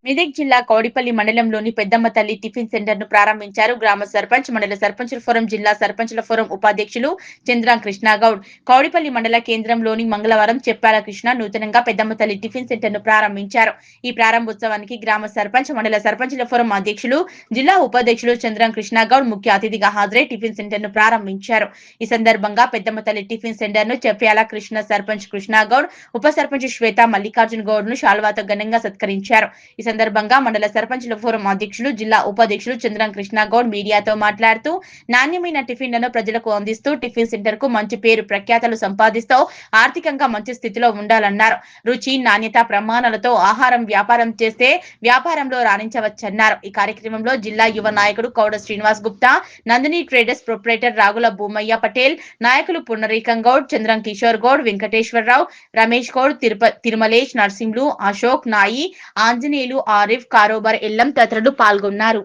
మెదక్ జిల్లా కౌడిపల్లి మండలంలోని పెద్దమ్మ తల్లి టిఫిన్ సెంటర్ ను ప్రారంభించారు. గ్రామ సర్పంచ్, మండల సర్పంచుల ఫోరం, జిల్లా సర్పంచుల ఫోరం ఉపాధ్యక్షులు చంద్రం కృష్ణగౌడ్. కౌడిపల్లి మండల కేంద్రంలోని మంగళవారం చెప్పాల కృష్ణ నూతనంగా పెద్దమ్మ తల్లి టిఫిన్ సెంటర్ ను ప్రారంభించారు. ఈ ప్రారంభోత్సవానికి గ్రామ సర్పంచ్, మండల సర్పంచుల ఫోరం అధ్యక్షులు, జిల్లా ఉపాధ్యక్షులు చంద్రం కృష్ణగౌడ్ ముఖ్య అతిథిగా హాజరై టిఫిన్ సెంటర్ ను ప్రారంభించారు. ఈ సందర్భంగా పెద్దమ్మ తల్లి టిఫిన్ సెంటర్ ను చెప్పాల కృష్ణ సర్పంచ్ కృష్ణగౌడ్, ఉప సర్పంచ్ శ్వేత మల్లికార్జున గౌడ్ ను శాల్వాతో ఘనంగా సత్కరించారు. ఈ సందర్భంగా మండల సర్పంచుల ఫోరం అధ్యక్షులు, జిల్లా ఉపాధ్యక్షులు చంద్రం కృష్ణగౌడ్ మీడియాతో మాట్లాడుతూ నాణ్యమైన టిఫిన్లను ప్రజలకు అందిస్తూ టిఫిన్ సెంటర్ కు మంచి పేరు ప్రఖ్యాతలు సంపాదిస్తూ ఆర్థికంగా మంచి స్థితిలో ఉండాలన్నారు. రుచి, నాణ్యత ప్రమాణాలతో ఆహారం వ్యాపారం చేస్తే వ్యాపారంలో రాణించవచ్చన్నారు. ఈ కార్యక్రమంలో జిల్లా యువ నాయకుడు కౌడ శ్రీనివాస్ గుప్తా, నందిని ట్రేడర్స్ ప్రొప్రైటర్ రాగుల భూమయ్య పటేల్, నాయకులు పునరీకం గౌడ్, చంద్రం కిషోర్ గౌడ్, వెంకటేశ్వరరావు, రమేష్ గౌడ్, తిరుమలేష్, నర్సింహులు, అశోక్, నాయి, ఆంజనేయులు, ఆరిఫ్, కారోబార్ ఎల్లం తదితరులు పాల్గొన్నారు.